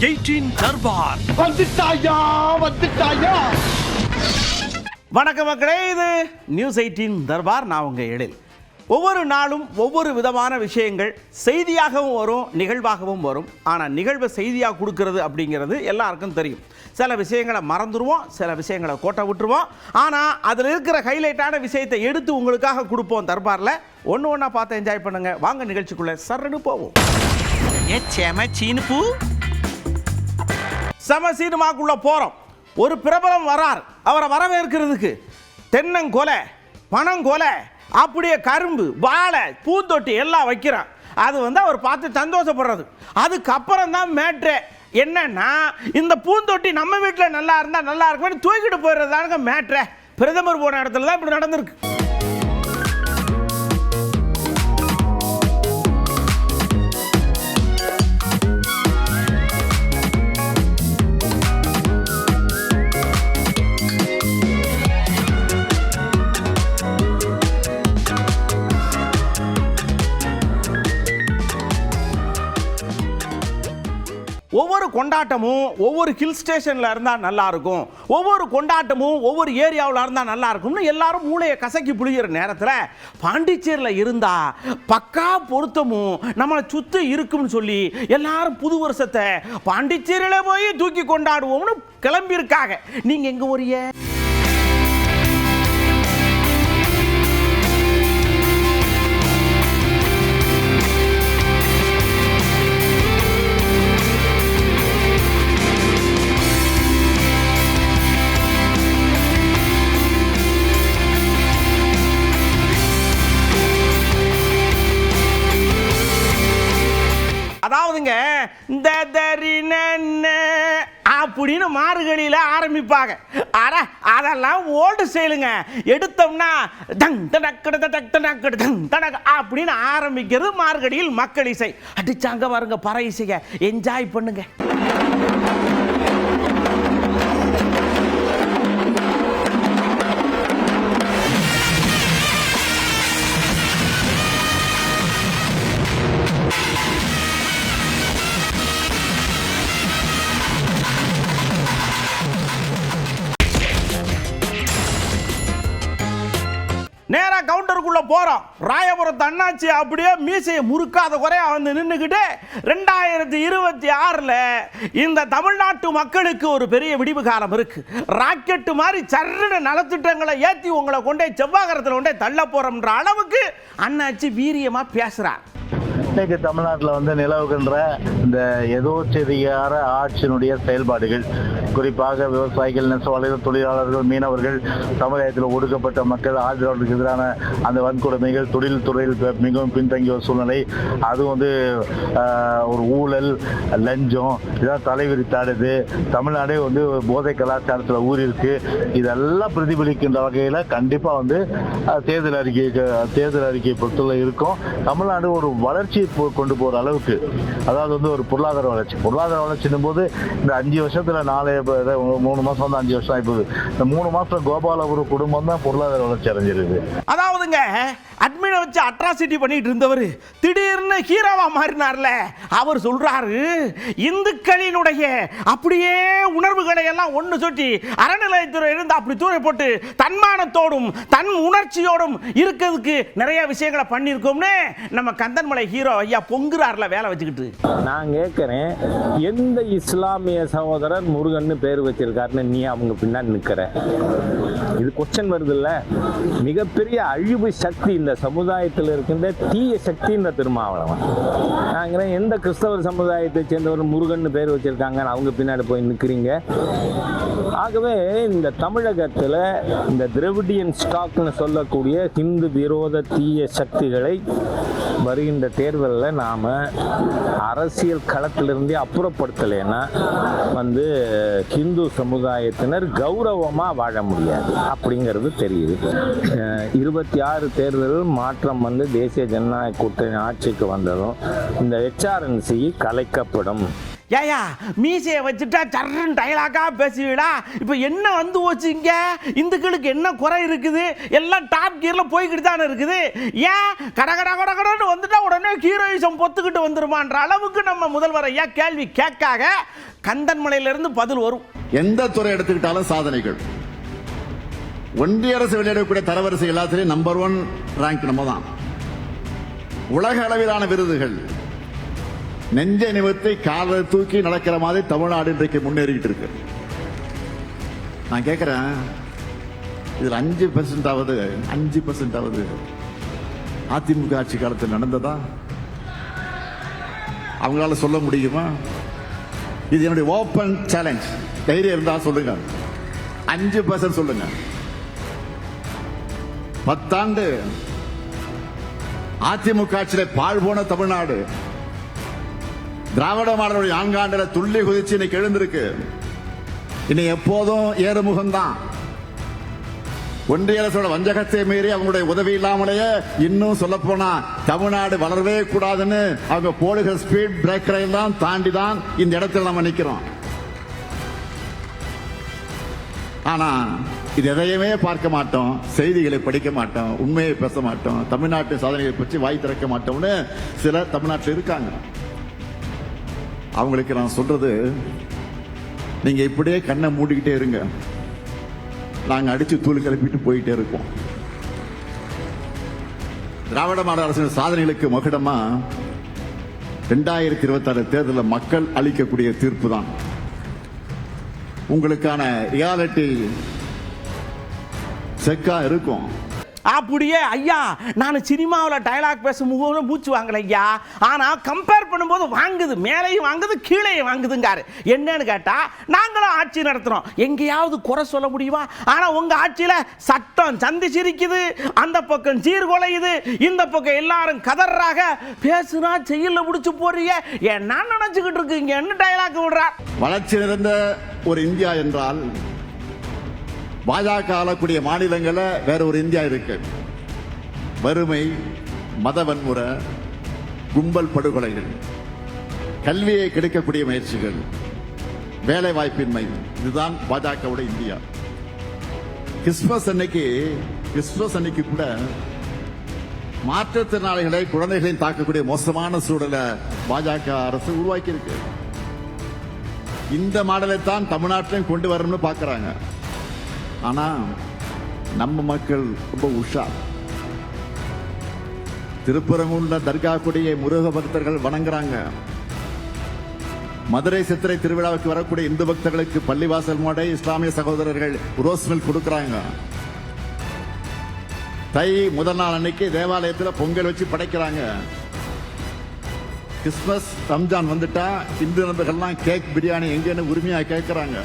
18 தர்பார். வந்துட்டாயா. வணக்கம் மக்களே, இது நியூஸ் 18 தர்பார். நான் உங்கள் எழில். ஒவ்வொரு நாளும் ஒவ்வொரு விதமான விஷயங்கள் செய்தியாகவும் வரும், நிகழ்வாகவும் வரும். ஆனால் நிகழ்வை செய்தியாக கொடுக்கறது அப்படிங்கிறது எல்லாருக்கும் தெரியும். சில விஷயங்களை மறந்துடுவோம், சில விஷயங்களை கோட்டை விட்டுருவோம். ஆனால் அதில் இருக்கிற ஹைலைட்டான விஷயத்தை எடுத்து உங்களுக்காக கொடுப்போம் தர்பாரில். ஒன்று ஒன்றா பார்த்து என்ஜாய் பண்ணுங்கள். வாங்க நிகழ்ச்சிக்குள்ளே சரன்னு போவோம். சம சினிமாக்குள்ளே போகிறோம். ஒரு பிரபலம் வரார். அவரை வரவேற்கிறதுக்கு தென்னங்கொலை, பனங்கொலை, அப்படியே கரும்பு, வாழை, பூந்தொட்டி எல்லாம் வைக்கிறான். அது அவர் பார்த்து சந்தோஷப்படுறது. அதுக்கப்புறம் தான் மேட்ரு என்னன்னா, இந்த பூந்தொட்டி நம்ம வீட்டில் நல்லா இருந்தால் நல்லா இருக்குன்னு தூக்கிட்டு போயிடுறதானுங்க மேட்ரு. பிரதமர் போன இடத்துல தான் இப்படி நடந்திருக்கு. ஒவ்வொரு கொண்டாட்டமும் ஒவ்வொரு ஹில் ஸ்டேஷனில் இருந்தால் நல்லாயிருக்கும், ஒவ்வொரு கொண்டாட்டமும் ஒவ்வொரு ஏரியாவில் இருந்தால் நல்லா இருக்கும்னு எல்லாரும் மூளையை கசக்கி புளிகிற நேரத்தில் பாண்டிச்சேரியில் இருந்தால் பக்கா பொருத்தமும் நம்மளை சுற்றி இருக்கும்னு சொல்லி எல்லாரும் புது வருஷத்தை பாண்டிச்சேரியில் போய் தூக்கி கொண்டாடுவோம்னு கிளம்பியிருக்காங்க. நீங்கள் எங்கே வரிய? அதாவதுங்க இந்த அப்படின்னு மார்கழியில் ஆரம்பிப்பாங்க. அட அதெல்லாம் ஓல்டு ஸ்டைலுங்க. எடுத்தோம்னா அப்படின்னு ஆரம்பிக்கிறது மார்கழியில் மக்கள் இசை. அடிச்சாங்க பாருங்க பறை இசைய, என்ஜாய் பண்ணுங்க. நேரா கவுண்டருக்குள்ள போறோம். ராயபுரத்து அண்ணாச்சி அப்படியே மீசையை முறுக்காத குறையா நின்றுக்கிட்டு 2026 இந்த தமிழ்நாட்டு மக்களுக்கு ஒரு பெரிய விடிவு காலம் இருக்கு. ராக்கெட்டு மாதிரி சர்ன்னு நலத்திட்டங்களை ஏற்றி உங்களை கொண்டே செவ்வாகரத்தில் கொண்டே தள்ள போறோம்ன்ற அளவுக்கு அண்ணாச்சி வீரியமா பேசுறார். இன்னைக்கு தமிழ்நாட்டில் நிலவுகின்ற இந்த எதோச்சதிகார ஆட்சியினுடைய செயல்பாடுகள், குறிப்பாக விவசாயிகள், நெசவாளர்கள், தொழிலாளர்கள், மீனவர்கள், சமுதாயத்தில் ஒடுக்கப்பட்ட மக்கள் ஆதரவுக்கு எதிரான அந்த வன்கொடுமைகள், தொழில்துறையில் மிகவும் பின்தங்கிய ஒரு சூழ்நிலை, அது ஒரு ஊழல், லஞ்சம், இதான் தலைவிரித்தாடுது. தமிழ்நாடே போதை கலாச்சாரத்தில் ஊறிருக்கு. இதெல்லாம் பிரதிபலிக்கின்ற வகையில் கண்டிப்பாக தேர்தல் அறிக்கை பொறுத்தவரை இருக்கும். தமிழ்நாடு ஒரு வளர்ச்சி கொண்டு போற அளவுக்கு, அதாவது ஒரு பொருளாதார வளர்ச்சின்னும் போது இந்த 5 வருஷத்துல 3 மாசம் 5 வருஷம் ஆயிப்போகுது. இந்த 3 மாசம் கோபாலபுரம் குடும்பம் தான் பொருளாதார வளர்ச்சி அடைஞ்சிருக்கு. அதாவதுங்க அட்மினை வச்சு அட்ராசிட்டி பண்ணிட்டு இருந்தவர் திடீர்னு ஹீரோவா மாறினார்ல. அவர் சொல்றாரு, இந்துக்களினுடைய அப்படியே உணர்வுகளை எல்லாம் ஒன்று சொட்டி அறநிலையத்துறை இருந்து அப்படி தூர போட்டு தன்மானத்தோடும் தன் உணர்ச்சியோடும் இருக்கிறதுக்கு நிறைய விஷயங்களை பண்ணியிருக்கோம்னு நம்ம கந்தன்மலை ஹீரோ ஐயா பொங்குறாருல வேலை வச்சுக்கிட்டு. நான் கேட்கிறேன், எந்த இஸ்லாமிய சகோதரர் முருகன் பேர் வச்சிருக்காருன்னு நீ அவங்க பின்னாடி நிற்கிற? இது கொஸ்டின் வருது இல்ல. மிகப்பெரிய அழிவு சக்தி இந்த சமுதாயத்தில் இருக்கின்ற தீய சக்தி இந்த திருமாவளவன். நாங்கள் எந்த கிறிஸ்தவர் சமுதாயத்தை சேர்ந்தவர் முருகன் பேர் வச்சிருக்காங்க, அவங்க பின்னாடி போய் நிற்கிறீங்க. ஆகவே இந்த தமிழகத்தில் இந்த திராவிடியன் ஸ்டாக்னு சொல்லக்கூடிய ஹிந்து விரோத தீய சக்திகளை வருகின்ற தேர்தலில் நாம் அரசியல் களத்திலிருந்தே அப்புறப்படுத்தலைன்னா ஹிந்து சமுதாயத்தினர் கௌரவமாக வாழ முடியாது அப்படிங்கிறது தெரியுது. 26 தேர்தலில் மாற்றம் தேசிய ஜனநாயக கூட்டணி ஆட்சிக்கு வந்ததும் இந்த HRNC கலைக்கப்படும். ஏயா மீசையை வச்சுட்டா சர்றன் டயலாக்கா பேசுவீடா? இப்போ என்ன வந்து போச்சுங்க? இந்துக்களுக்கு என்ன குறை இருக்குது? எல்லாம் டாப் கியரில் போய்கிட்டு தானே இருக்குது. ஏன் கடன்னு வந்துட்டா உடனே ஹீரோயிசம் பொத்துக்கிட்டு வந்துருமான்ற அளவுக்கு நம்ம முதல்வர் ஐயா கேள்வி கேட்காக கந்தன்மலையிலிருந்து பதில் வரும். எந்த துறை எடுத்துக்கிட்டாலும் சாதனைகள். ஒன்றிய அரசு வெளியிடக்கூடிய தரவரிசை எல்லாத்திலையும் நம்பர் 1 ரேங்க் நம்ம தான். உலக அளவிலான விருதுகள் நெஞ்சை நிமிர்த்தி காலை தூக்கி நடக்கிற மாதிரி தமிழ்நாடு இன்றைக்கு முன்னேறிக்கிட்டு இருக்கு. நான் கேட்கிறேன், இதுல 5% ஆவது அதிமுக ஆட்சி காலத்தில் நடந்ததா? அவங்களால சொல்ல முடியுமா? இது என்னுடைய ஓபன் சேலஞ்ச். தைரியம் இருந்தா சொல்லுங்க, 5% சொல்லுங்க. 10 ஆண்டு அதிமுக ஆட்சியில பாழ் போன தமிழ்நாடு திராவிட மாடலுடைய 4 ஆண்டுல துள்ளி குதிச்சு இன்னைக்கு எழுந்திருக்கு. இனி எப்போதும் ஏறுமுகம்தான். ஒன்றிய அரசோட வஞ்சகத்தை மீறி அவங்களுடைய உதவி இல்லாமலேயே இன்னும் சொல்ல போனா தமிழ்நாடு வளரவே கூடாதுன்னு அவங்க போடுகிற ஸ்பீட் பிரேக்கரை எல்லாம் தாண்டி தான் இந்த இடத்துல நம்ம நிக்கிறோம். ஆனா இது எதையுமே பார்க்க மாட்டோம், செய்திகளை படிக்க மாட்டோம், உண்மையை பேச மாட்டோம், தமிழ்நாட்டு சாதனைகளை பற்றி வாய் திறக்க மாட்டோம்னு சிலர் தமிழ்நாட்டில் இருக்காங்க. அவங்களுக்கு நான் சொல்றது, நீங்க இப்படியே கண்ணை மூடிக்கிட்டே இருங்க, நாங்க அடிச்சு தூள் கிளப்பிட்டு போயிட்டே இருக்கோம். திராவிட மாடல் அரசின் சாதனைகளுக்கு மகுடமா 2026 தேர்தலில் மக்கள் அளிக்கக்கூடிய தீர்ப்பு தான். உங்களுக்கான ரியாலிட்டி செக்கா இருக்கும். அப்படியே ஐயா நான் சினிமாவில் டயலாக் பேசும்போது மூச்சு வாங்கல ஐயா, ஆனால் கம்பேர் பண்ணும்போது வாங்குது, மேலேயும் வாங்குது கீழேயும் வாங்குதுங்காரு. என்னன்னு கேட்டால் நாங்களும் ஆட்சி நடத்துகிறோம், எங்கேயாவது குறை சொல்ல முடியுமா? ஆனால் உங்கள் ஆட்சியில் சட்டம் சந்தி சிரிக்குது, அந்த பக்கம் சீர்குலையுது, இந்த பக்கம் எல்லாரும் கதறாக, பேசுனா செயலில் பிடிச்சி போறீங்க, என்ன நினச்சிக்கிட்டு இருக்கீங்க? என்ன டயலாக் விடுறார்? வளர்ச்சி நிறைந்த ஒரு இந்தியா என்றால் பாஜக ஆளக்கூடிய மாநிலங்களில் வேற ஒரு இந்தியா இருக்கு. வறுமை, மத வன்முறை, கும்பல் படுகொலைகள், கல்வியை கெடுக்கக்கூடிய முயற்சிகள், வேலை வாய்ப்பின்மை, இதுதான் பாஜகவோட இந்தியா. கிறிஸ்துமஸ் அன்னைக்கு கூட மாற்றுத்திறனாளிகளை, குழந்தைகளையும் தாக்கக்கூடிய மோசமான சூழலை பாஜக அரசு உருவாக்கி இருக்கு. இந்த மாடலை தான் தமிழ்நாட்டிலையும் கொண்டு வரணும்னு பார்க்கறாங்க. ஆனா நம்ம மக்கள் ரொம்ப உஷார். திருப்பரங்குன்ற தர்கா கொடியை முருக பக்தர்கள் வணங்குறாங்க. மதுரை சித்திரை திருவிழாவுக்கு வரக்கூடிய இந்து பக்தர்களுக்கு பள்ளிவாசல் மாடை இஸ்லாமிய சகோதரர்கள் ரோஸ் மில்க் கொடுக்கறாங்க. தை முதல் நாள் அன்னைக்கு தேவாலயத்தில் பொங்கல் வச்சு படைக்கிறாங்க. கிறிஸ்துமஸ் ரம்ஜான் வந்துட்டா இந்து நண்பர்கள்லாம் கேக் பிரியாணி எங்கன்னு உரிமையா கேட்கிறாங்க.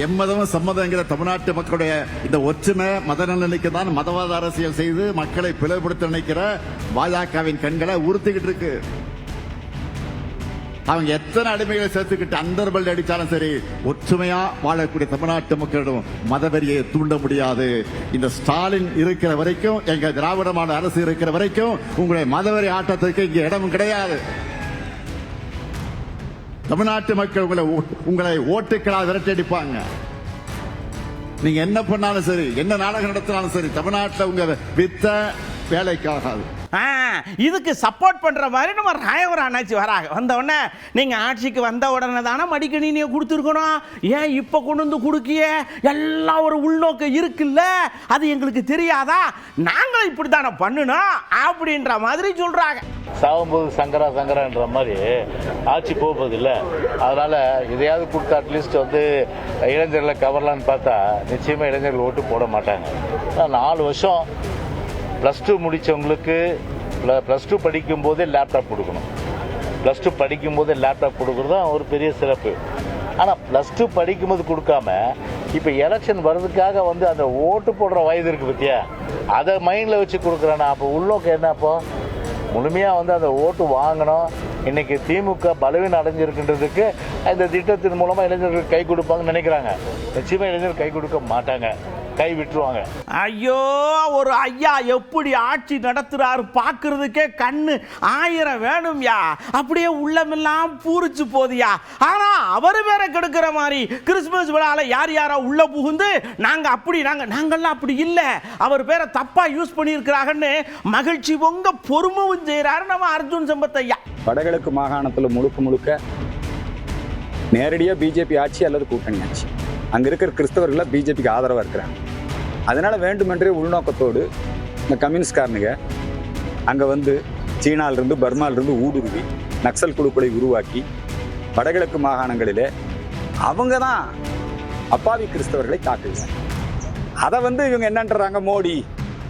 எம்மதமும் சம்மதங்கிற தமிழ்நாட்டு மக்களுடைய இந்த ஒற்றுமை மத நலனுக்கு தான் மதவாத அரசியல் செய்து மக்களை பிளவுபடுத்த நினைக்கிற பாஜகவின் கண்களை உறுத்திக்கிட்டு இருக்கு. அவங்க எத்தனை அடிமைகளை சேர்த்துக்கிட்டு அந்தர்பல் அடிச்சாலும் சரி, ஒற்றுமையா வாழக்கூடிய தமிழ்நாட்டு மக்களிடம் மதவெறியை தூண்ட முடியாது. இந்த ஸ்டாலின் இருக்கிற வரைக்கும், எங்க திராவிட மாடல் அரசு இருக்கிற வரைக்கும் உங்களுடைய மதவெறி ஆட்டத்திற்கு இங்க இடம் கிடையாது. தமிழ்நாட்டு மக்கள் உங்களை ஓட்டுக்களால் விரட்டடிப்பாங்க. நீங்க என்ன பண்ணாலும் சரி, என்ன நாடகம் நடத்தினாலும் சரி, தமிழ்நாட்டில் உங்க வித்த வேலைக்காகாது. இதுக்கு சப்போர்ட் பண்ற மாதிரி நம்ம ராயவர அண்ணாச்சி வராங்க. வந்த உடனே நீங்க ஆட்சிக்கு வந்த உடனே தானே மடிக்கணினியை கொடுத்துருக்கணும், ஏன் இப்ப கொண்டு வந்து கொடுக்கிய? எல்லாம் ஒரு உள்நோக்கம் இருக்குல்ல, அது எங்களுக்கு தெரியாதா? நாங்களும் இப்படித்தானே பண்ணணும் அப்படின்ற மாதிரி சொல்றாங்க. சாகும்போது சங்கரான்ற மாதிரி ஆட்சி போகுது இல்லை, அதனால இதையாவது கொடுத்து அட்லீஸ்ட் இளைஞர்களை கவரலான்னு பார்த்தா நிச்சயமா இளைஞர்கள் ஓட்டு போட மாட்டாங்க. 4 வருஷம் +2 முடித்தவங்களுக்கு +2 படிக்கும் போதே லேப்டாப் கொடுக்கணும். +2 படிக்கும் போதே லேப்டாப் கொடுக்குறது தான் ஒரு பெரிய சிறப்பு. ஆனால் +2 படிக்கும்போது கொடுக்காம இப்போ எலெக்ஷன் வர்றதுக்காக அந்த ஓட்டு போடுற வயது இருக்கு பத்தியா, அதை மைண்டில் வச்சு கொடுக்குறானா? அப்போ உள்நோக்கம் என்ன? அப்போ முழுமையாக அந்த ஓட்டு வாங்கணும். இன்னைக்கு திமுக பலவீனம் அடைஞ்சிருக்கின்றதுக்கு இந்த திட்டத்தின் மூலமாக இளைஞர்கள் கை கொடுப்பாங்கன்னு நினைக்கிறாங்க. நிச்சயமாக இளைஞர்கள் கை கொடுக்க மாட்டாங்க. கை விட்டுருவாங்க. ஐயோ, ஒரு ஐயா எப்படி ஆட்சி நடத்துறாரு பார்க்கறதுக்கே கண்ணு 1000 வேணும்யா. அப்படியே உள்ளமெல்லாம் பூரிச்சு போதியா. ஆனா அவரு வேற கெடுக்கிற மாதிரி கிறிஸ்துமஸ் விழால யார் யாரா உள்ள புகுந்து நாங்கெல்லாம் அப்படி இல்ல, அவர் பேரை தப்பா யூஸ் பண்ணியிருக்கிறாங்கன்னு மகிழ்ச்சி பொங்க பொறுமவும் செய்யறாரு நம்ம அர்ஜுன் சம்பத் ஐயா. வடகிழக்கு மாகாணத்தில் முழுக்க நேரடியாக பிஜேபி ஆட்சி அல்லது கூட்டணி ஆட்சி. அங்கே இருக்கிற கிறிஸ்தவர்கள் பிஜேபிக்கு ஆதரவாக இருக்கிறாங்க. அதனால் வேண்டுமென்றே உள்நோக்கத்தோடு இந்த கம்யூனிஸ்ட்காரனுங்க அங்கே வந்து சீனாவிலிருந்து பர்மாவிலிருந்து ஊடுருவி நக்சல் குழுக்களை உருவாக்கி வடகிழக்கு மாகாணங்களிலே அவங்க தான் அப்பாவி கிறிஸ்தவர்களை தாக்குகிறாங்க. அதை வந்து இவங்க என்னன்றாங்க, மோடி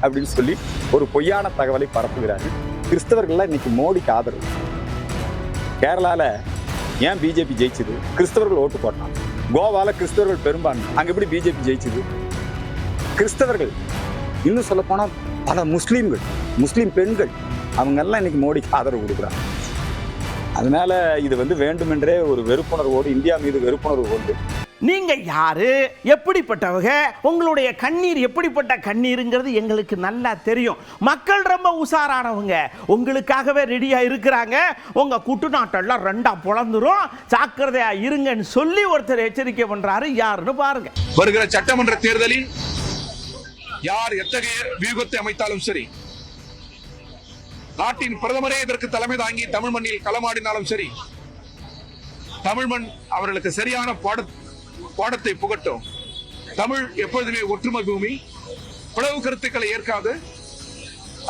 அப்படின்னு சொல்லி ஒரு பொய்யான தகவலை பரப்புகிறார்கள். கிறிஸ்தவர்கள்லாம் இன்னைக்கு மோடிக்கு ஆதரவு. கேரளாவில் ஏன் பிஜேபி ஜெயிச்சது? கிறிஸ்தவர்கள் ஓட்டு போட்டாங்க. கோவாவில் கிறிஸ்தவர்கள் பெரும்பான்மை, அங்கே எப்படி பிஜேபி ஜெயிச்சது? கிறிஸ்தவர்கள், இன்னும் சொல்ல போனால் பல முஸ்லீம் பெண்கள் அவங்கெல்லாம் இன்னைக்கு மோடிக்கு ஆதரவு கொடுக்குறாங்க. அதனால இது வந்து வேண்டுமென்றே ஒரு வெறுப்புணர்வோடு, இந்தியா மீது வெறுப்புணர்வு கொண்டு. நீங்க யாரு, எப்படிப்பட்டவங்க, உங்களுடைய கண்ணீர் எப்படிப்பட்ட கண்ணீருங்கிறது எங்களுக்கு நல்லா தெரியும். மக்கள் ரொம்ப உஷாரானவங்க, உங்களுக்காகவே ரெடியா இருக்கிறாங்க. உங்க குட்டுநாட்டெல்லாம் 2ஆ பொளந்துரும், ஜாக்கிரதையா இருங்கன்னு சொல்லி ஒருத்தர் எச்சரிக்கை பண்றாரு. யாருன்னு பாருங்க. வருகிற சட்டமன்ற தேர்தலில் யார் எத்தகைய வியூகத்தை அமைத்தாலும் சரி, நாட்டின் பிரதமரே இதற்கு தலைமை தாங்கி தமிழ் மண்ணில் களமாடினாலும் சரி, தமிழ் மண் அவர்களுக்கு சரியான பாடத்தை புகட்டும். தமிழ் எப்பொழுதுமே ஒற்றுமை பூமி, பிளவு கருத்துக்களை ஏற்காது,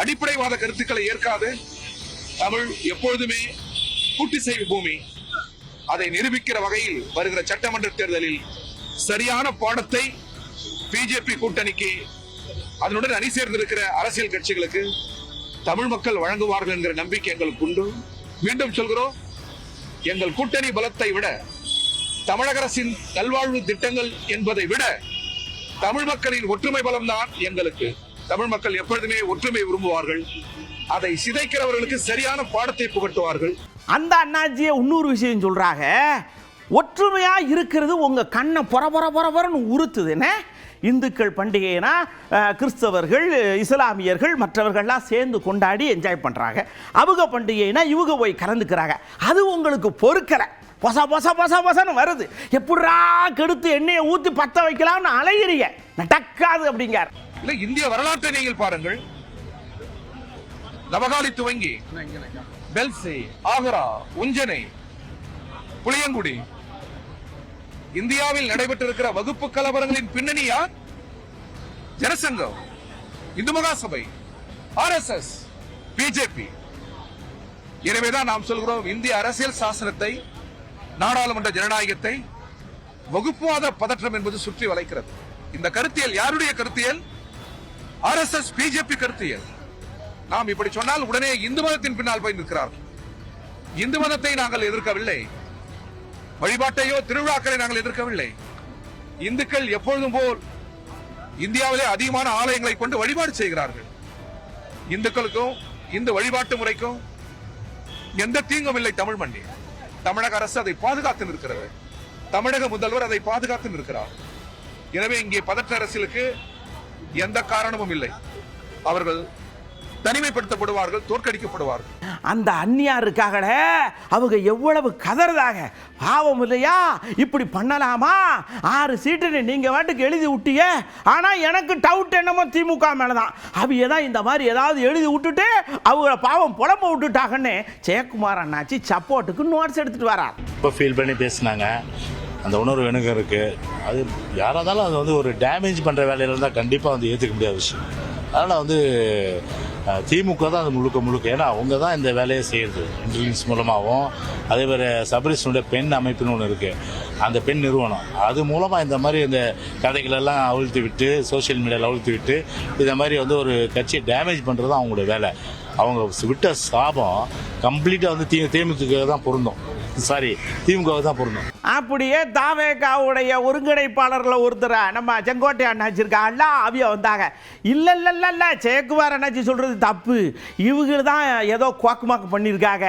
அடிப்படைவாத கருத்துக்களை ஏற்காது. தமிழ் எப்பொழுதுமே கூட்டு செய்யும் பூமி. அதை நிரூபிக்கிற வகையில் வருகிற சட்டமன்ற தேர்தலில் சரியான பாடத்தை பிஜேபி கூட்டணிக்கு, அதனுடன் அணி சேர்ந்திருக்கிற அரசியல் கட்சிகளுக்கு தமிழ் மக்கள் வழங்குவார்கள் என்கிற நம்பிக்கை எங்களுக்கு உண்டு. மீண்டும் சொல்கிறோம், எங்கள் கூட்டணி பலத்தை விட, தமிழக அரசின் நல்வாழ்வு திட்டங்கள் என்பதை விட தமிழ் மக்களின் ஒற்றுமை பலம்தான் எங்களுக்கு. தமிழ் மக்கள் எப்பொழுதுமே ஒற்றுமை விரும்புவார்கள். அதை சிதைக்கிறவர்களுக்கு சரியான பாடத்தை புகட்டுவார்கள். அந்த அண்ணாச்சியை இன்னொரு விஷயம் சொல்றாங்க, ஒற்றுமையா இருக்கிறது உங்க கண்ணை பொறன்னு உறுத்துதுன்னு. இந்துக்கள் பண்டிகைனா கிறிஸ்தவர்கள், இஸ்லாமியர்கள், மற்றவர்கள்லாம் சேர்ந்து கொண்டாடி என்ஜாய் பண்ணுறாங்க. அவங்க பண்டிகைனா இவங்க போய் கலந்துக்கிறாங்க. அது உங்களுக்கு பொறுக்கலை, பொசன்னு வருது. எப்படா கெடுத்து எண்ணெயை ஊற்றி பற்ற வைக்கலாம்னு அலையிறீங்க, நடக்காது அப்படிங்கார். இல்லை, இந்திய வரலாற்றை நீங்கள் பாருங்கள். நவகாலி துவங்கி பெல்சி, ஆகரா, உஞ்சனை, புளியங்குடி, இந்தியாவில் நடைபெற்றிருக்கிற வகுப்பு கலவரங்களின் பின்னணி யார்? ஜனசங்கம், இந்து மகாசபை, RSS, பிஜேபி. எனவேதான் நாம் சொல்கிறோம், இந்திய அரசியல் சாசனத்தை, நாடாளுமன்ற ஜனநாயகத்தை வகுப்புவாத பதற்றம் என்பது சுற்றி வளைக்கிறது. இந்த கருத்தியல் யாருடைய கருத்தியல்? RSS, பிஜேபி கருத்தியல். நாம் இப்படி சொன்னால் உடனே இந்து மதத்தின் பின்னால் போய் நிற்கிறார்கள். இந்து மதத்தை நாங்கள் எதிர்க்கவில்லை, வழிபாட்டையோ திருவிழாக்களை நாங்கள் எதிர்க்கவில்லை. இந்துக்கள் எப்பொழுதும் போல் இந்தியாவிலே அதிகமான ஆலயங்களை கொண்டு வழிபாடு செய்கிறார்கள். இந்துக்களுக்கும் இந்த வழிபாட்டு முறைக்கும் எந்த தீங்கும் இல்லை தமிழ் மண்ணில். தமிழக அரசு அதை பாதுகாத்து நிற்கிறது. தமிழக முதல்வர் அதை பாதுகாத்து நிற்கிறார். எனவே இங்கே பதற்ற அரசியலுக்கு எந்த காரணமும் இல்லை. அவர்கள் தனிமைப்படுத்தப்படுவார்கள், தோற்கடிக்கப்படுவார்கள். அந்த அந்நியாருக்காக அவங்க எவ்வளவு கதறதாக, பாவம் இல்லையா? இப்படி பண்ணலாமா? 6 சீட்டு நீங்க வாட்டுக்கு எழுதி விட்டீங்க. ஆனா எனக்கு டவுட் என்னமோ திமுக மேலதான். அவங்க தான் இந்த மாதிரி ஏதாவது எழுதி விட்டுட்டு அவங்கள பாவம் புலம்ப விட்டுட்டாங்கன்னு ஜெயக்குமார் அண்ணாச்சி சப்போர்ட்டுக்கு நோட்ஸ் எடுத்துட்டு வரார். இப்போ ஃபீல் பண்ணி பேசினாங்க, அந்த உணர்வு எனக்கு இருக்கு. அது யாராக இருந்தாலும் அது வந்து ஒரு டேமேஜ் பண்ணுற வேலையில் இருந்தால் கண்டிப்பாக வந்து ஏற்றுக்க முடியாத விஷயம். அதனால் வந்து திமுக தான் அது முழுக்க, ஏன்னா அவங்க தான் இந்த வேலையை செய்யுது. இன்டெலிஜென்ஸ் மூலமாகவும், அதே மாதிரி சபரிஷனுடைய பெண் அமைப்புன்னு ஒன்று இருக்குது, அந்த பெண் நிறுவனம், அது மூலமாக இந்த மாதிரி இந்த கதைகளெல்லாம் அவிழ்த்து விட்டு, சோஷியல் மீடியாவில் அவிழ்த்து விட்டு, இந்த மாதிரி வந்து ஒரு கட்சியை டேமேஜ் பண்ணுறது தான் அவங்களோட வேலை. அவங்க விட்ட சாபம் கம்ப்ளீட்டாக வந்து தேமுதிக தான் பொருந்தும். சாரி திமுக தான் பொருந்தும். அப்படியே தாவேகாவுடைய ஒருங்கிணைப்பாளர்ல ஒருத்தர் நம்ம செங்கோட்டை அண்ணாச்சி இருக்காங்க, அவிய வந்தாங்க. இல்ல சேக்குவார் அண்ணாச்சி சொல்றது தப்பு, இவங்க தான் ஏதோ குவாக்குமாக்கு பண்ணியிருக்காங்க,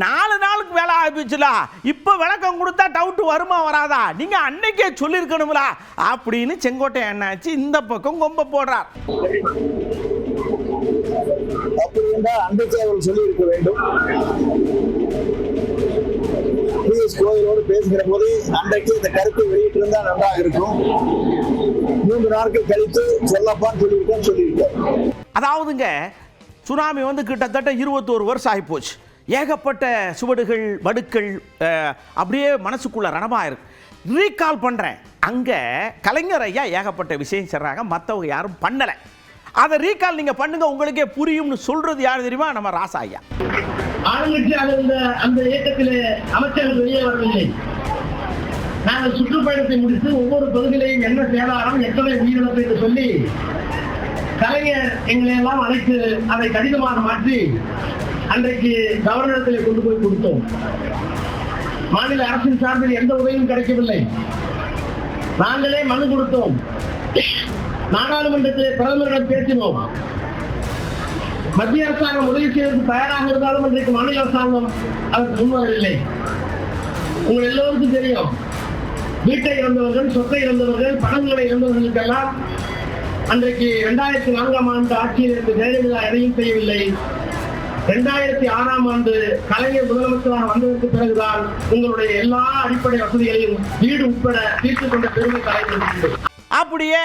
4 நாளுக்கு வேலை ஆரம்பிச்சுல, இப்போ விளக்கம் கொடுத்தா டவுட் வருமா வராதா, நீங்க அன்னைக்கே சொல்லியிருக்கணும்ல அப்படின்னு செங்கோட்டை அண்ணாச்சி இந்த பக்கம் கொம்ப போடுறார். அப்படி என்றால் அன்றைக்கு அவர் சொல்லி இருக்க வேண்டும். கோயிலோடு பேசுகிற போது அன்றைக்கு இந்த கருத்தை வெளியிட்டிருந்தா நன்றாக இருக்கும். 3 நாட்கள் கழித்து சொல்லப்பான்னு சொல்லியிருக்கார். அதாவதுங்க சுனாமி வந்து கிட்டத்தட்ட 21 வருஷம் ஆகிப்போச்சு. ஏகப்பட்ட சுவடுகள் வடுக்கள் அப்படியே மனசுக்குள்ள ரணமாக இருக்கு. ரீகால் பண்ணுறேன், அங்கே கலைஞர் ஐயா ஏகப்பட்ட விஷயம் சொல்கிறாங்க, மற்றவங்க யாரும் பண்ணலை. அதை ரீகால் நீங்கள் பண்ணுங்க, உங்களுக்கே புரியும்னு சொல்றது யார் தெரியுமா? நம்ம ராசா ஐயா. ஆளுங்கட்சியாக இருந்த அந்த இயக்கத்திலே அமைச்சர்கள் வெளியே வரவில்லை. நாங்கள் சுற்றுப்பயணத்தை முடித்து ஒவ்வொரு பகுதியிலையும் என்ன சேதாரம், எத்தனை உயிரிழப்பு என்று சொல்லி கலைஞர் எங்களை எல்லாம் அழைத்து அதை கடிதமாக மாற்றி அன்றைக்கு கவர்னரிடத்தில் கொண்டு போய் கொடுத்தோம். மாநில அரசின் சார்பில் எந்த உதவியும் கிடைக்கவில்லை. நாங்களே மனு கொடுத்தோம். நாடாளுமன்றத்திலே பிரதமரிடம் பேசினோம். மத்திய அரசாங்கம் உதவி செய்வதற்கு தயாராக இருந்தாலும் இன்றைக்கு மாநில அரசாங்கம் அதற்கு முன்வரவில்லை. உங்கள் எல்லோருக்கும் தெரியும், வீட்டை இழந்தவர்கள், சொத்தை இழந்தவர்கள், பணங்களை இழந்தவர்களுக்கெல்லாம் அன்றைக்கு 2004ஆம் ஆண்டு ஆட்சியில் இருந்து ஜெயலலிதா எதையும் செய்யவில்லை. 2006ஆம் ஆண்டு கலைஞர் முதலமைச்சராக வந்ததற்கு பிறகுதான் உங்களுடைய எல்லா அடிப்படை வசதிகளையும் வீடு உட்பட தீர்த்துக் கொண்ட பெருமை கலைஞர். அப்படியே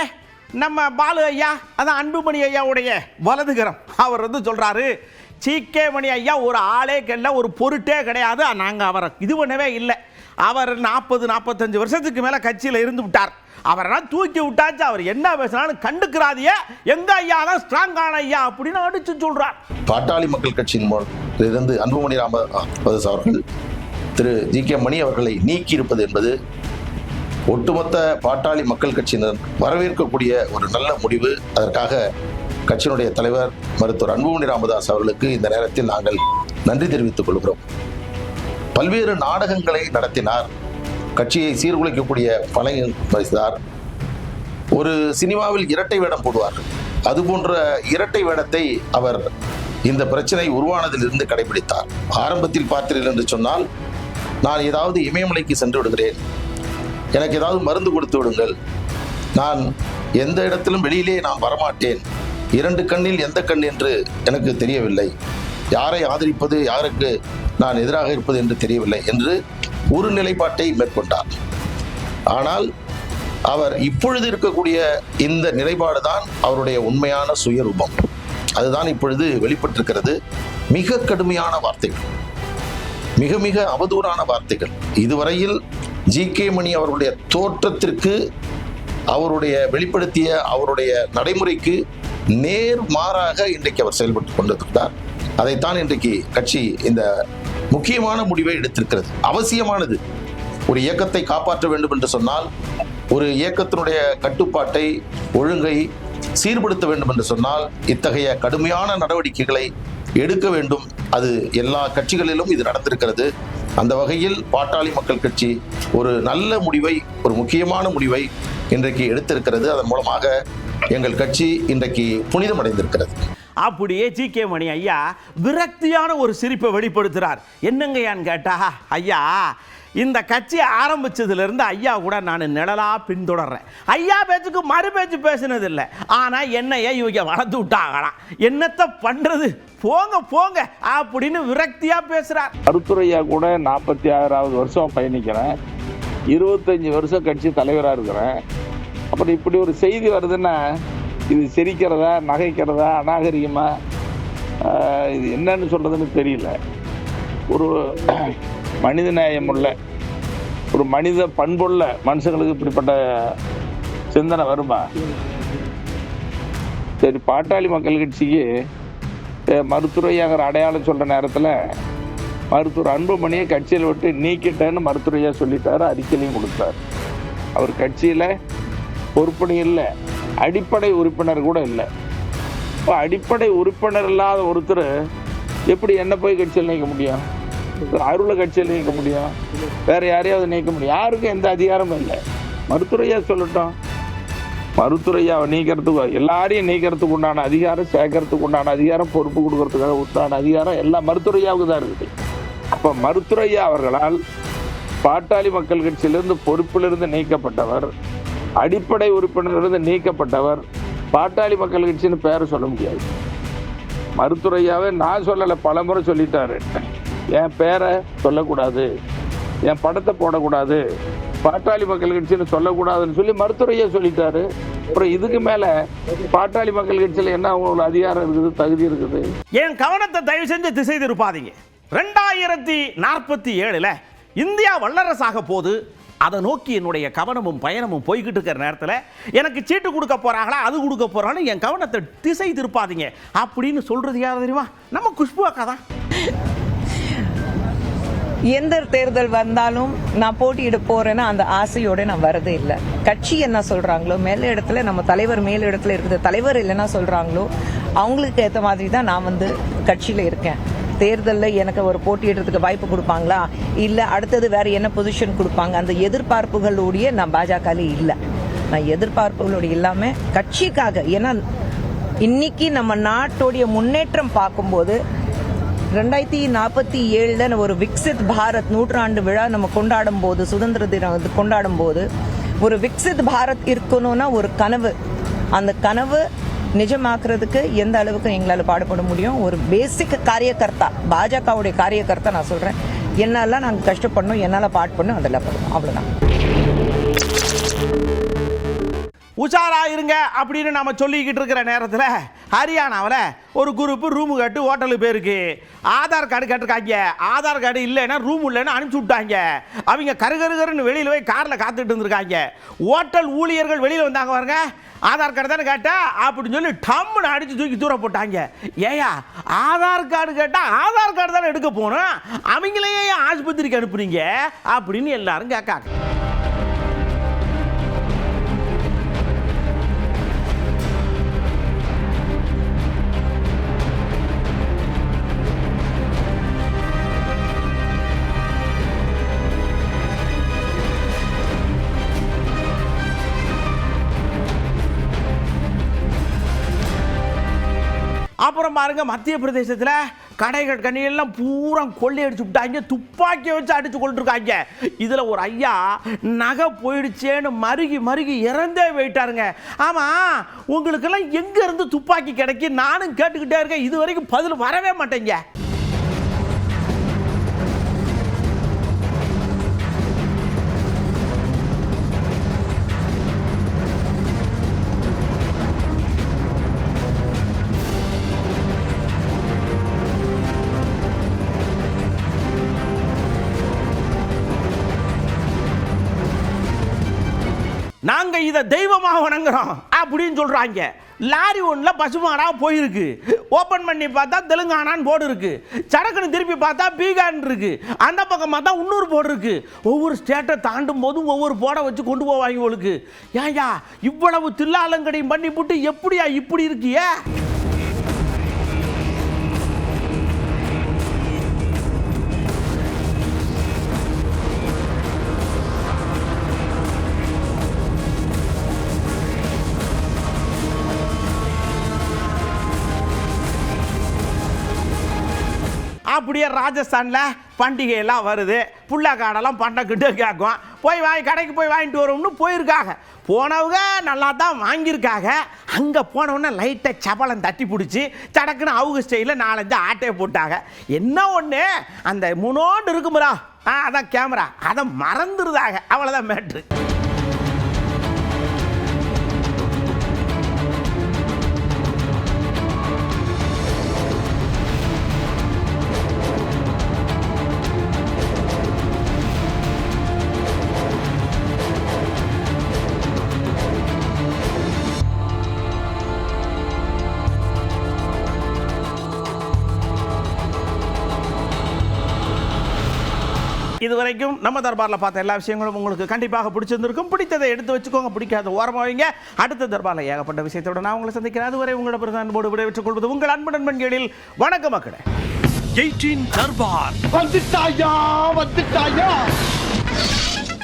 நம்ம பாலு ஐயா, அதான் அன்புமணி ஐயாவுடைய வலதுகரம், அவர் வந்து சொல்றாரு, சீக்கே மணி ஐயா ஒரு ஆளே கல்ல, ஒரு பொருட்டே கிடையாது, நாங்கள் அவரை இது பண்ணவே இல்லை, அவர் 40-45 வருஷத்துக்கு மேலே கட்சியில் இருந்து விட்டார், அவரெல்லாம் தூக்கி விட்டாச்சு, அவர் என்ன பேசினாலும் கண்டுக்கிறாதியே, எங்க ஐயா தான் ஸ்ட்ராங்கான ஐயா அப்படின்னு அடிச்சு சொல்றார். பாட்டாளி மக்கள் கட்சியின் இருந்து அன்புமணி ராமதாஸ் அவர்கள் திரு ஜி.கே. மணி அவர்களை நீக்கி இருப்பது என்பது ஒட்டுமொத்த பாட்டாளி மக்கள் கட்சியினர் வரவேற்கக்கூடிய ஒரு நல்ல முடிவு. அதற்காக கட்சியினுடைய தலைவர் மருத்துவர் அன்புமணி ராமதாஸ் அவர்களுக்கு இந்த நேரத்தில் நாங்கள் நன்றி தெரிவித்துக் கொள்கிறோம். பல்வேறு நாடகங்களை நடத்தினார், கட்சியை சீர்குலைக்கக்கூடிய பலன் பேசினார். ஒரு சினிமாவில் இரட்டை வேடம் போடுவார்கள், அதுபோன்ற இரட்டை வேடத்தை அவர் இந்த பிரச்சனை உருவானதிலிருந்து கடைபிடித்தார். ஆரம்பத்தில் பார்த்தீர்கள் என்று சொன்னால், நான் ஏதாவது இமயமலைக்கு சென்று விடுகிறேன், எனக்கு ஏதாவது மருந்து கொடுத்து விடுங்கள், நான் எந்த இடத்திலும் வெளியிலே நான் வரமாட்டேன், 2 கண்ணில் எந்த கண் என்று எனக்கு தெரியவில்லை, யாரை ஆதரிப்பது யாருக்கு நான் எதிராக இருப்பது என்று தெரியவில்லை என்று ஒரு நிலைப்பாட்டை மேற்கொண்டார். ஆனால் அவர் இப்பொழுது இருக்கக்கூடிய இந்த நிலைப்பாடு தான் அவருடைய உண்மையான சுயரூபம். அதுதான் இப்பொழுது வெளிப்பட்டிருக்கிறது. மிக கடுமையான வார்த்தைகள், மிக மிக அவதூறான வார்த்தைகள். இதுவரையில் ஜி.கே. மணி அவருடைய தோற்றத்திற்கு, அவருடைய வெளிப்படுத்திய அவருடைய நடைமுறைக்கு நேர் மாறாக இன்றைக்கு அவர் செயல்பட்டு கொண்டிருக்கிறார். அதைத்தான் இன்றைக்கு கட்சி இந்த முக்கியமான முடிவை எடுத்திருக்கிறது. அவசியமானது. ஒரு இயக்கத்தை காப்பாற்ற வேண்டும் என்று சொன்னால், ஒரு இயக்கத்தினுடைய கட்டுப்பாட்டை ஒழுங்கை சீர்படுத்த வேண்டும் என்று சொன்னால் இத்தகைய கடுமையான நடவடிக்கைகளை எடுக்க வேண்டும். அது எல்லா கட்சிகளிலும் இது நடந்திருக்கிறது. அந்த வகையில் பாட்டாளி மக்கள் கட்சி ஒரு நல்ல முடிவை, ஒரு முக்கியமான முடிவை இன்றைக்கு எடுத்திருக்கிறது. அதன் மூலமாக எங்கள் கட்சி இன்றைக்கு புனிதம் அடைந்திருக்கிறது. அப்படியே ஜி.கே. மணி ஐயா விரக்தியான ஒரு சிரிப்பை வெளிப்படுத்துகிறார். என்னங்கய்யான்னு கேட்டா, ஐயா இந்த கட்சி ஆரம்பிச்சதுலேருந்து ஐயா கூட நான் நிழலாக பின்தொடர்றேன். ஐயா பேச்சுக்கு மறு பேச்சு பேசினதில்லை, ஆனால் என்னையா இவங்க வளர்த்து விட்டாங்களாம், என்னத்தை பண்ணுறது, போங்க போங்க அப்படின்னு விரக்தியாக பேசுகிறார். மருத்துவரையா கூட 46வது வருஷம் பயணிக்கிறேன், 25 வருஷம் கட்சி தலைவராக இருக்கிறேன். அப்புறம் இப்படி ஒரு செய்தி வருதுன்னா இது சிரிக்கிறதா, நகைக்கிறதா, அநாகரிகமா, இது என்னன்னு சொல்றதுன்னு தெரியல. ஒரு மனித நேயம் உள்ள, ஒரு மனித பண்புள்ள மனுஷங்களுக்கு இப்படிப்பட்ட சிந்தனை வருமா? சரி, பாட்டாளி மக்கள் கட்சிக்கு மருத்துவரையாங்கிற அடையாளம் சொல்ற நேரத்தில் மருத்துவர் அன்புமணியை கட்சியில் விட்டு நீக்கிட்டேன்னு மருத்துவரையா சொல்லிட்டாரு, அறிக்கையிலையும் கொடுத்தார். அவர் கட்சியில் பொறுப்பணி இல்லை, அடிப்படை உறுப்பினர் கூட இல்லை. இப்போ அடிப்படை உறுப்பினர் இல்லாத ஒருத்தர் எப்படி என்ன போய் கட்சியில் நிற்க முடியும்? அருள கட்சியில் நீக்க முடியும், வேற யாரையாவது நீக்க முடியும். யாருக்கும் எந்த அதிகாரமும் இல்லை. மருத்துவரையா சொல்லட்டும். மருத்துவரையாவை நீக்கிறதுக்கு, எல்லாரையும் நீக்கிறதுக்கு உண்டான அதிகாரம், சேர்க்கறதுக்கு உண்டான அதிகாரம், பொறுப்பு கொடுக்கறதுக்காக உண்டான அதிகாரம் எல்லாம் மருத்துவரையாவுக்கு தான் இருக்குது. அப்போ மருத்துவரையா அவர்களால் பாட்டாளி மக்கள் கட்சியிலிருந்து பொறுப்பிலிருந்து நீக்கப்பட்டவர், அடிப்படை உறுப்பினரிலிருந்து நீக்கப்பட்டவர், பாட்டாளி மக்கள் கட்சின்னு பேரை சொல்ல முடியாது. மருத்துவரையாவே நான் சொல்லலை, பலமுறை சொல்லிட்டாரு. என் பேரை சொல்லக்கூடாது, என் படத்தை போடக்கூடாது, பாட்டாளி மக்கள் கட்சின்னு சொல்லக்கூடாதுன்னு சொல்லி மருத்துவரையா சொல்லிட்டாரு. அப்புறம் இதுக்கு மேல பாட்டாளி மக்கள் கட்சியில் என்ன அவங்களுக்கு அதிகாரம் இருக்குது, தகுதி இருக்குது? என் கவனத்தை தயவு செஞ்சு திசை திருப்பாதீங்க. 2047 இந்தியா வல்லரசாக போது அதை நோக்கி என்னுடைய கவனமும் பயணமும் போய்கிட்டு இருக்கிற நேரத்தில் எனக்கு சீட்டு கொடுக்க போறாங்களா, அது கொடுக்க போறாங்களா, என் கவனத்தை திசை திருப்பாதீங்க அப்படின்னு சொல்றது யார் தெரியுமா? நம்ம குஷ்பு அக்கா தான். எந்த தேர்தல் வந்தாலும் நான் போட்டியிட போறேன்னா அந்த ஆசையோட நான் வரதே இல்லை. கட்சி என்ன சொல்றாங்களோ, மேல இடத்துல நம்ம தலைவர் மேல் இடத்துல இருக்குது, தலைவர் இல்லைன்னா சொல்றாங்களோ அவங்களுக்கு ஏற்ற மாதிரி தான் நான் வந்து கட்சியில இருக்கேன். தேர்தலில் எனக்கு ஒரு போட்டியிடுறதுக்கு வாய்ப்பு கொடுப்பாங்களா, இல்லை அடுத்தது வேற என்ன பொசிஷன் கொடுப்பாங்க, அந்த எதிர்பார்ப்புகளோடைய நான் பாஜகலே இல்லை. நான் எதிர்பார்ப்புகளோட எல்லாமே கட்சிக்காக. ஏன்னா இன்னைக்கு நம்ம நாட்டோடைய முன்னேற்றம் பார்க்கும்போது 2047 ஒரு விக்சித் பாரத் நூற்றாண்டு விழா நம்ம கொண்டாடும் போது, சுதந்திர தினம் கொண்டாடும் போது ஒரு விக்சித் பாரத் இருக்கணும்னா ஒரு கனவு, அந்த கனவு நிஜமாக்குறதுக்கு எந்த அளவுக்கு எங்களால் பாடுபட முடியும். ஒரு பேசிக் காரியகர்த்தா, பாஜகவுடைய காரியகர்த்தா நான் சொல்றேன், என்னெல்லாம் நாங்கள் கஷ்டப்படணும், என்னால் பாடுபடணும், அதெல்லாம் பண்ணணும், அவ்வளோதான். உஷாரா இருங்க அப்படின்னு நம்ம சொல்லிக்கிட்டு இருக்கிற நேரத்தில் ஹரியானாவில் ஒரு குரூப்பு ரூமு கட்டு ஹோட்டலுக்கு பேருக்கு ஆதார் கார்டு கேட்டிருக்காங்க. ஆதார் கார்டு இல்லைன்னா ரூம் இல்லைன்னு அனுப்பிச்சி விட்டாங்க. அவங்க கருகருன்னு வெளியில் போய் காரில் காத்துட்டு இருந்திருக்காங்க. ஹோட்டல் ஊழியர்கள் வெளியில் வந்தாங்க பாருங்க, ஆதார் கார்டு தானே கேட்டா அப்படின்னு சொல்லி டம்முன்னு அடித்து தூக்கி தூர போட்டாங்க. ஏயா ஆதார் கார்டு கேட்டால் ஆதார் கார்டு தானே எடுக்க போகணும், அவங்களையே ஆஸ்பத்திரிக்கு அனுப்புறீங்க அப்படின்னு எல்லாரும் கேட்காங்க. அப்புறம் பாருங்க, மத்திய பிரதேசத்தில் கடைகள் கண்ணியெல்லாம் பூரா கொள்ளையடிச்சு விட்டாங்க, துப்பாக்கியை வச்சு அடிச்சு கொண்டிருக்காங்க. இதில் ஒரு ஐயா நகை போயிடுச்சேன்னு மருகி இறந்தே போயிட்டாருங்க. ஆமாம், உங்களுக்கெல்லாம் எங்கேருந்து துப்பாக்கி கிடைக்கும் நானும் கேட்டுக்கிட்டே இருக்கேன், இது வரைக்கும் பதில் வரவே மாட்டேங்க. நாங்க இதை தெய்வமாக வணங்குறோம் அப்படின்னு சொல்றாங்க. லாரி ஒன்றில் பசுமாடா போயிருக்கு, ஓப்பன் பண்ணி பார்த்தா தெலுங்கானான்னு போர்டு இருக்கு, சடக்குன்னு திருப்பி பார்த்தா பீகான் இருக்கு, அந்த பக்கம் பார்த்தா இன்னொரு போர்டு இருக்கு. ஒவ்வொரு ஸ்டேட்டை தாண்டும் போதும் ஒவ்வொரு போர்டை வச்சு கொண்டு போவாங்க. உங்களுக்கு ஏயா இவ்வளவு தில்லாலங்கடையும் பண்ணி போட்டு எப்படியா இப்படி இருக்கிய? அப்படியே ராஜஸ்தானில் பண்டிகை எல்லாம் வருது, புள்ள காடெல்லாம் பண்டக்கிட்டு கேட்கும், போய் கடைக்கு போய் வாங்கிட்டு வரோம்னு போயிருக்காங்க. போனவங்க நல்லா தான் வாங்கியிருக்காங்க. அங்கே போனவுடனே லைட்டாக சபலம் தட்டி பிடிச்சி சடக்குன்னு அவங்க ஸ்டைலில் 4-5 ஆட்டையை போட்டாங்க. என்ன ஒன்று, அந்த முனோண்டு இருக்குமுறா, அதான் கேமரா, அதை மறந்துருதாங்க. அவ்வளோதான் மேட்ரு. இதுவரைக்கும் நம்ம தர்பாரில் பார்த்த எல்லா விஷயங்களும் உங்களுக்கு கண்டிப்பாக பிடிச்சிருந்திருக்கும். பிடித்ததை எடுத்து வச்சுக்கோங்க, பிடிக்காத ஓரமாக வைங்க. அடுத்த தர்பாரில் ஏகப்பட்ட விஷயத்தோடு நான் உங்களை சந்திக்கிறேன். அதுவரை உங்களோட பிரதான் போடு விடைபெற்றுக் கொள்வது உங்கள் அன்பு நண்பன்களில். வணக்கம் மக்களே. 18 தர்பார். வந்துட்டாயா